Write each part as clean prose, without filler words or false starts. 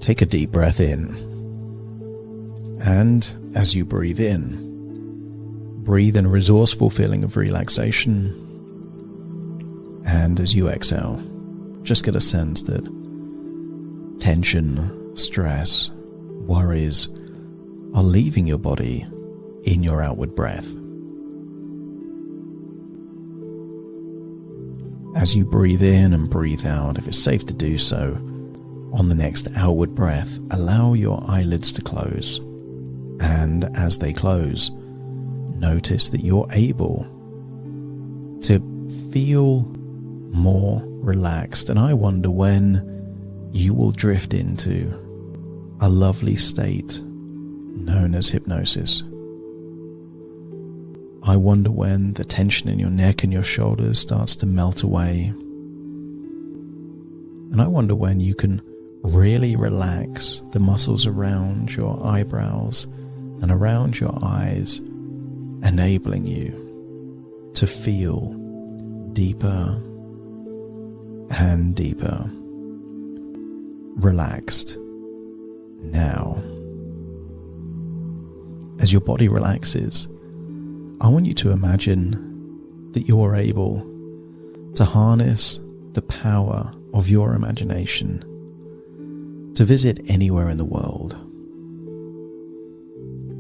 Take a deep breath in. And as you breathe in a resourceful feeling of relaxation. And as you exhale, just get a sense that tension, stress, worries are leaving your body in your outward breath. As you breathe in and breathe out, if it's safe to do so, on the next outward breath, allow your eyelids to close. And as they close, notice that you're able to feel more relaxed. And I wonder when you will drift into a lovely state known as hypnosis. I wonder when the tension in your neck and your shoulders starts to melt away. And I wonder when you can really relax the muscles around your eyebrows and around your eyes, enabling you to feel deeper and deeper relaxed. Now, as your body relaxes, I want you to imagine that you're able to harness the power of your imagination to visit anywhere in the world.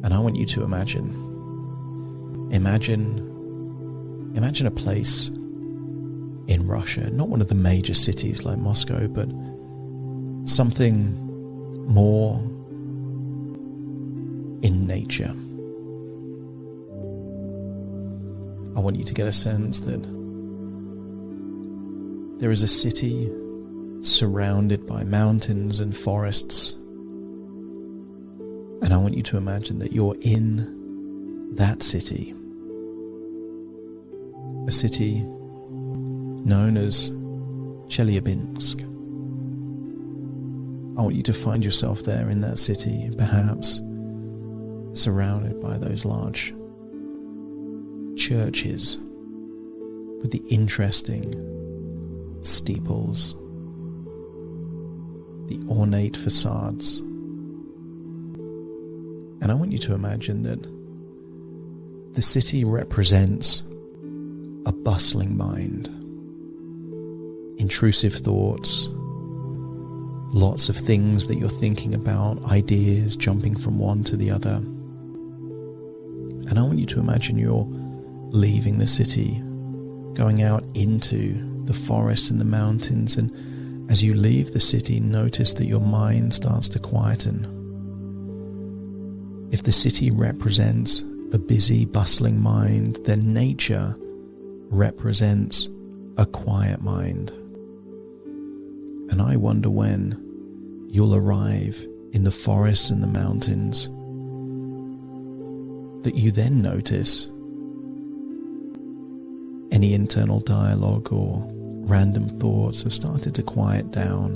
And I want you to imagine a place in Russia, not one of the major cities like Moscow, but something more in nature. I want you to get a sense that there is a city surrounded by mountains and forests. And I want you to imagine that you're in that city. A city known as Chelyabinsk. I want you to find yourself there in that city, perhaps surrounded by those large churches with the interesting steeples, the ornate facades. And I want you to imagine that the city represents a bustling mind, intrusive thoughts, lots of things that you're thinking about, ideas jumping from one to the other. And I want you to imagine you're leaving the city, going out into the forests and the mountains, and as you leave the city, notice that your mind starts to quieten. If the city represents a busy, bustling mind, then nature represents a quiet mind. And I wonder when you'll arrive in the forests and the mountains that you then notice any internal dialogue or random thoughts have started to quiet down,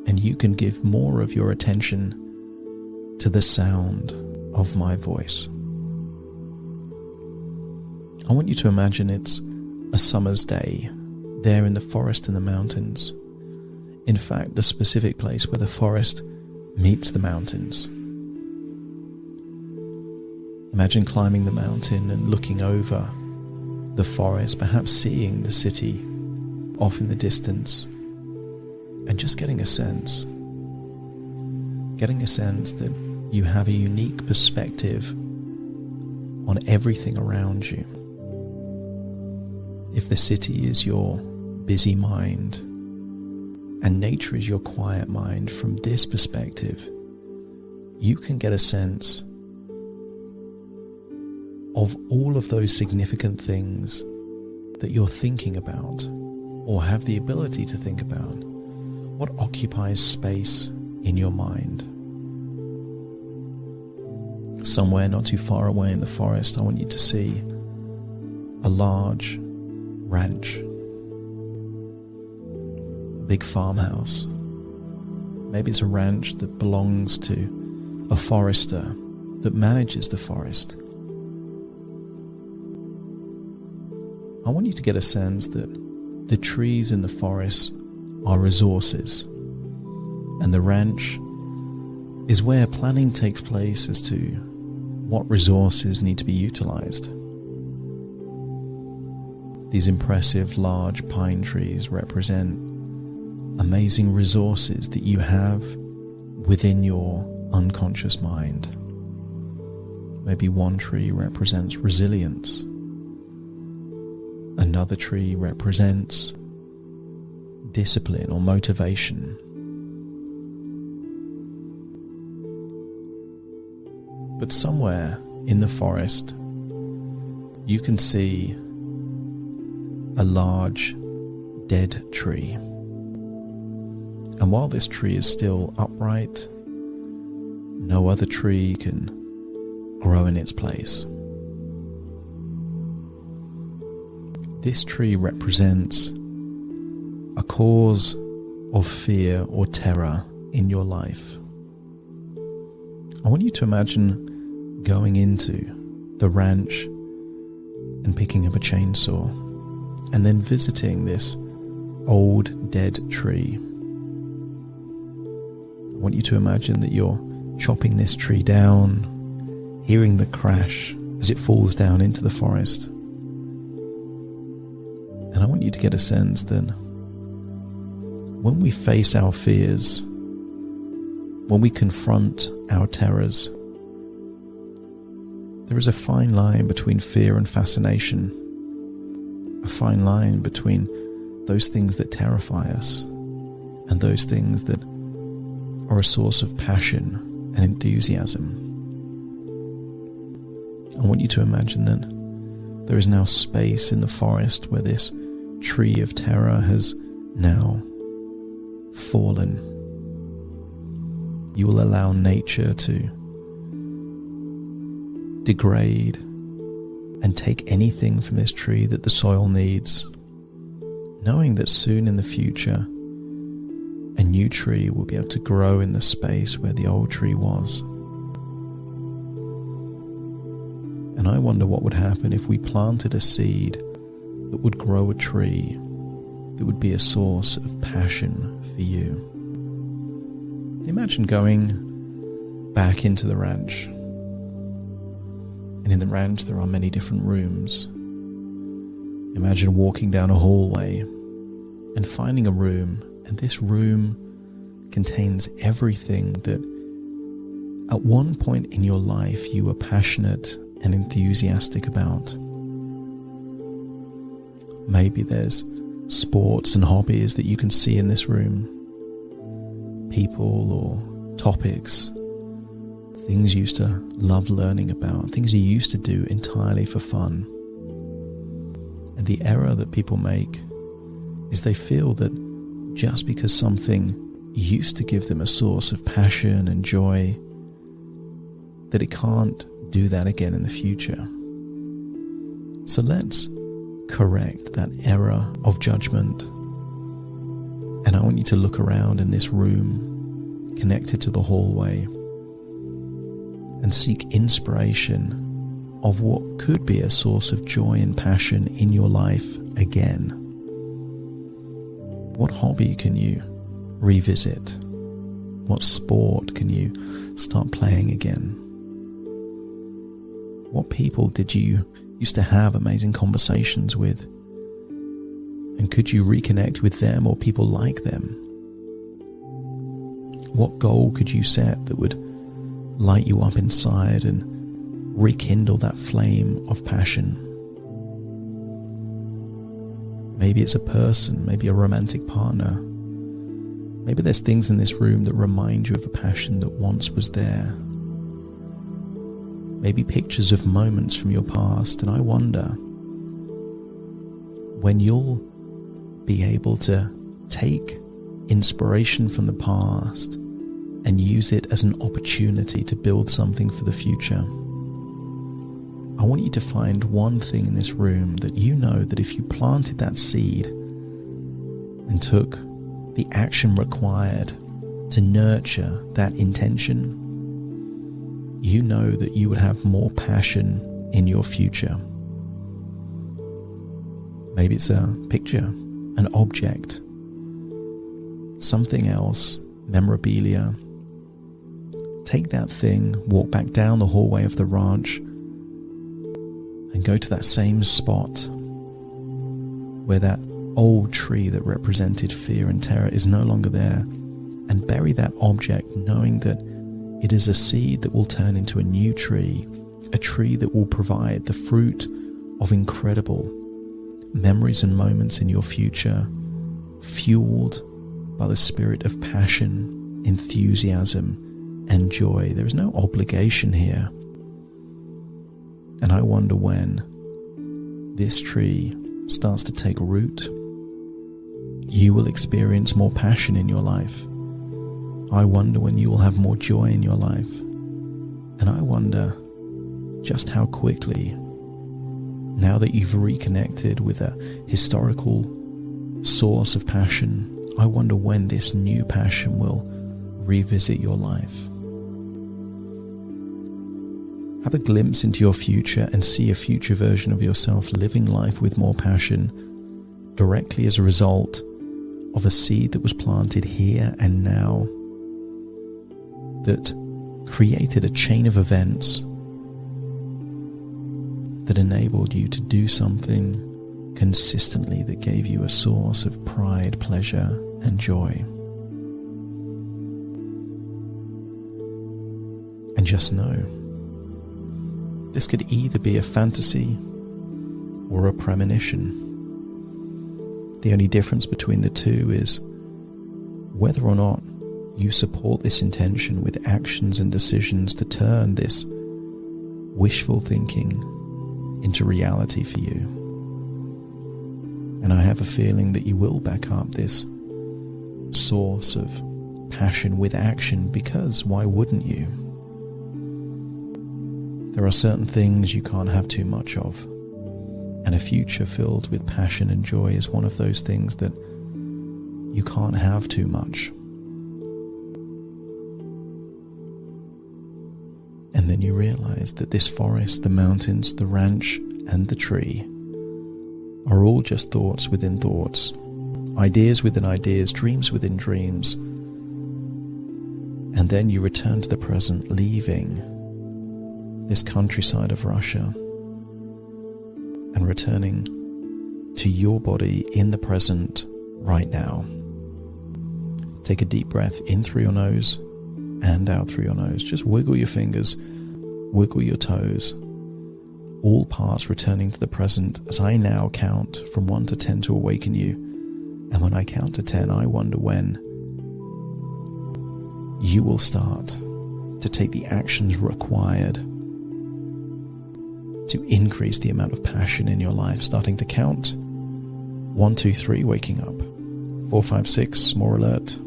and you can give more of your attention to the sound of my voice. I want you to imagine it's a summer's day there in the forest and the mountains. In fact, the specific place where the forest meets the mountains. Imagine climbing the mountain and looking over the forest, perhaps seeing the city off in the distance, and just getting a sense that you have a unique perspective on everything around you. If the city is your busy mind and nature is your quiet mind, from this perspective, you can get a sense of all of those significant things that you're thinking about or have the ability to think about. What occupies space in your mind? Somewhere not too far away in the forest, I want you to see a large ranch, a big farmhouse. Maybe it's a ranch that belongs to a forester that manages the forest. I want you to get a sense that the trees in the forest are resources, And the ranch is where planning takes place as to what resources need to be utilized. These impressive large pine trees represent amazing resources that you have within your unconscious mind. Maybe one tree represents resilience. Another tree represents discipline or motivation. But somewhere in the forest, you can see a large dead tree. And while this tree is still upright, no other tree can grow in its place. This tree represents a cause of fear or terror in your life. I want you to imagine going into the ranch and picking up a chainsaw and then visiting this old dead tree. I want you to imagine that you're chopping this tree down, hearing the crash as it falls down into the forest. And I want you to get a sense that when we face our fears, when we confront our terrors, there is a fine line between fear and fascination, a fine line between those things that terrify us and those things that are a source of passion and enthusiasm. I want you to imagine that there is now space in the forest where this tree of terror has now fallen. You will allow nature to degrade and take anything from this tree that the soil needs, knowing that soon in the future a new tree will be able to grow in the space where the old tree was. And I wonder what would happen if we planted a seed that would grow a tree that would be a source of passion for you. Imagine going back into the ranch. And in the ranch there are many different rooms. Imagine walking down a hallway and finding a room, and this room contains everything that at one point in your life you were passionate and enthusiastic about. Maybe there's sports and hobbies that you can see in this room, people or topics, things you used to love learning about, things you used to do entirely for fun. And the error that people make is they feel that just because something used to give them a source of passion and joy, that it can't do that again in the future. So let's correct that error of judgment. And I want you to look around in this room connected to the hallway and seek inspiration of what could be a source of joy and passion in your life again. What hobby can you revisit? What sport can you start playing again? What people did you used to have amazing conversations with? And could you reconnect with them or people like them? What goal could you set that would light you up inside and rekindle that flame of passion? Maybe it's a person, maybe a romantic partner. Maybe there's things in this room that remind you of a passion that once was there. Maybe pictures of moments from your past, and I wonder when you'll be able to take inspiration from the past and use it as an opportunity to build something for the future. I want you to find one thing in this room that you know that if you planted that seed and took the action required to nurture that intention, you know that you would have more passion in your future. Maybe it's a picture, an object, something else memorabilia. Take that thing, walk back down the hallway of the ranch, and go to that same spot where that old tree that represented fear and terror is no longer there, and bury that object, knowing that it is a seed that will turn into a new tree, a tree that will provide the fruit of incredible memories and moments in your future, fueled by the spirit of passion, enthusiasm, and joy. There is no obligation here. And I wonder when this tree starts to take root, you will experience more passion in your life. I wonder when you will have more joy in your life. And I wonder just how quickly, now that you've reconnected with a historical source of passion, I wonder when this new passion will revisit your life. Have a glimpse into your future and see a future version of yourself living life with more passion, directly as a result of a seed that was planted here and now, that created a chain of events that enabled you to do something consistently that gave you a source of pride, pleasure, and joy. And just know, this could either be a fantasy or a premonition. The only difference between the two is whether or not you support this intention with actions and decisions to turn this wishful thinking into reality for you. And I have a feeling that you will back up this source of passion with action, because why wouldn't you? There are certain things you can't have too much of, and a future filled with passion and joy is one of those things that you can't have too much. And then you realize that this forest, the mountains, the ranch, and the tree are all just thoughts within thoughts, ideas within ideas, dreams within dreams. And then you return to the present, leaving this countryside of Russia and returning to your body in the present right now. Take a deep breath in through your nose and out through your nose. Just wiggle your fingers, wiggle your toes, all parts returning to the present as I now count from 1 to 10 to awaken you. And when I count to 10, I wonder when you will start to take the actions required to increase the amount of passion in your life. Starting to count. 1, 2, 3, waking up. 4, 5, 6, more alert.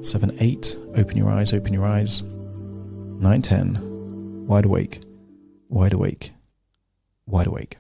7, 8, open your eyes, open your eyes. 9, 10, wide awake, wide awake, wide awake.